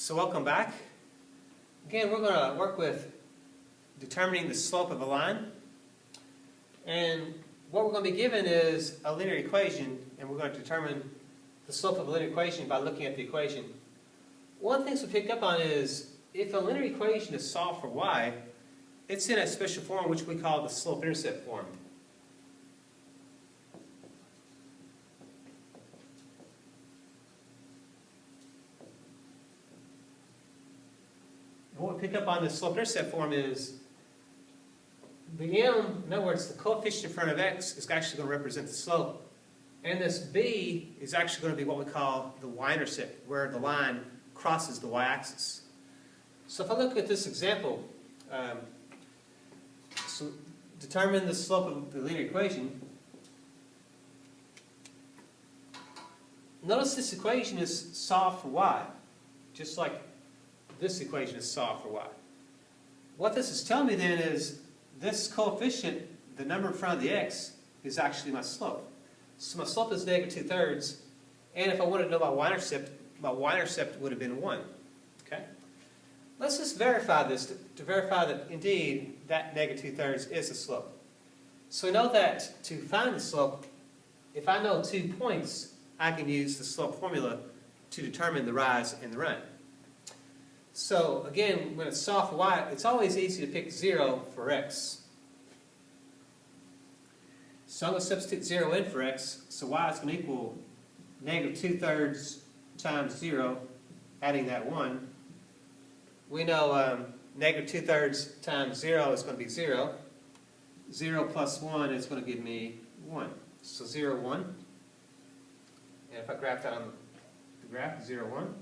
So welcome back. Again, we're going to work with determining the slope of a line. And what we're going to be given is a linear equation, and we're going to determine the slope of a linear equation by looking at the equation. One of the things we picked up on is if a linear equation is solved for y, it's in a special form which we call the slope-intercept form. And what we pick up on the slope-intercept form is the m, in other words, the coefficient in front of x is actually going to represent the slope. And this b is actually going to be what we call the y-intercept, where the line crosses the y-axis. So if I look at this example, so determine the slope of the linear equation. Notice this equation is solved for y, just like this equation is solved for y. What this is telling me then is this coefficient, the number in front of the x, is actually my slope. So my slope is negative 2/3, and if I wanted to know my y-intercept would have been 1. Okay? Let's just verify this to verify that indeed that negative 2/3 is the slope. So we know that to find the slope, if I know 2 points, I can use the slope formula to determine the rise and the run. So again, when it's solved for y, it's always easy to pick 0 for x. So I'm going to substitute 0 in for x, so y is going to equal negative 2/3 times 0, adding that 1. We know negative 2/3 times 0 is going to be 0. 0 plus 1 is going to give me 1. So 0, 1. And if I graph that on the graph, 0, 1.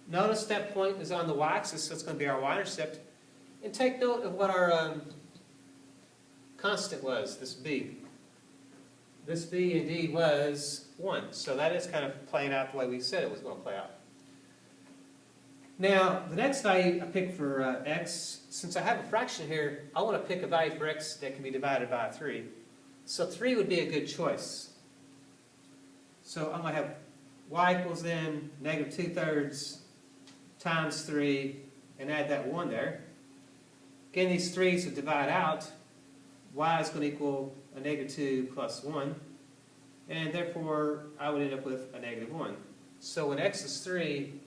Notice that point is on the y-axis, so it's going to be our y-intercept. And take note of what our constant was, this b. This b indeed was 1. So that is kind of playing out the way we said it was going to play out. Now, the next value I picked for x, since I have a fraction here, I want to pick a value for x that can be divided by 3. So 3 would be a good choice. So I'm going to have y equals then negative 2/3 times 3, and add that 1 there. Again, these 3's would divide out. Y is going to equal a negative 2 plus 1, and therefore I would end up with a negative 1. So when x is 3,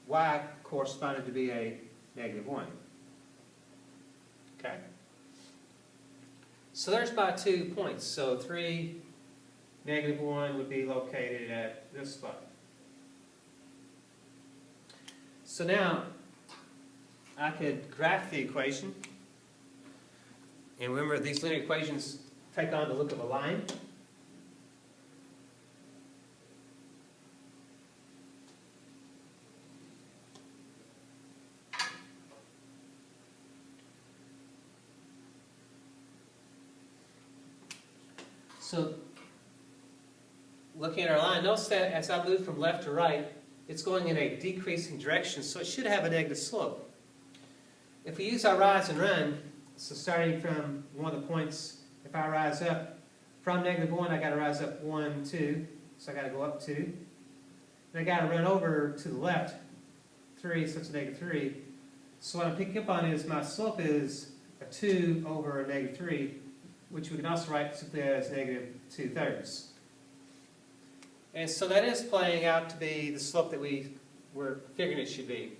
y corresponded to be a negative 1. Okay? So there's my 2 points. So 3, negative 1 would be located at this spot. So now I could graph the equation. And remember, these linear equations take on the look of a line. So, looking at our line, notice that as I move from left to right, it's going in a decreasing direction, so it should have a negative slope. If we use our rise and run, so starting from one of the points, if I rise up from negative 1, I got to rise up 1, 2, so I got to go up 2. And I got to run over to the left 3, so it's a negative 3. So what I'm picking up on is my slope is a 2 over a negative 3, which we can also write simply as negative 2/3. And so that is playing out to be the slope that we were figuring it should be.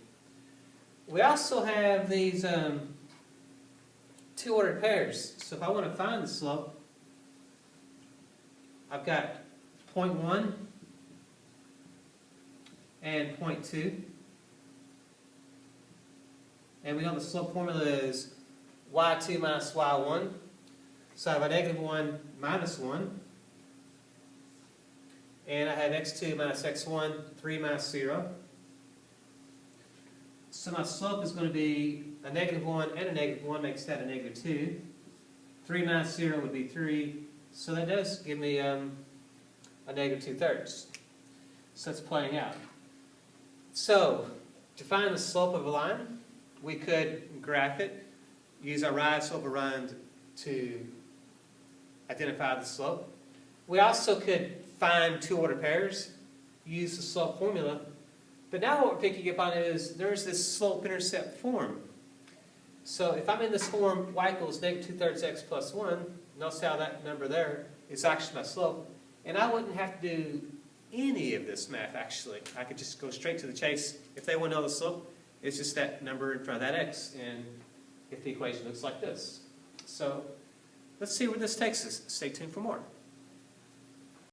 We also have these two ordered pairs. So if I want to find the slope, I've got 0.1 and 0.2. And we know the slope formula is y2 minus y1. So I have a negative 1 minus 1. And I have x2 minus x1, 3 minus 0. So my slope is going to be a negative 1 and a negative 1 makes that a negative 2. 3 minus 0 would be 3. So that does give me a negative 2/3. So it's playing out. So to find the slope of a line, we could graph it, use our rise slope run to identify the slope. We also could find two ordered pairs, use the slope formula But now what we're picking up on is there's this slope-intercept form. So if I'm in this form, y equals negative 2/3 x plus 1, notice how that number there is actually my slope. And I wouldn't have to do any of this math, actually. I could just go straight to the chase. If they want to know the slope, it's just that number in front of that x. And if the equation looks like this. So let's see where this takes us. Stay tuned for more.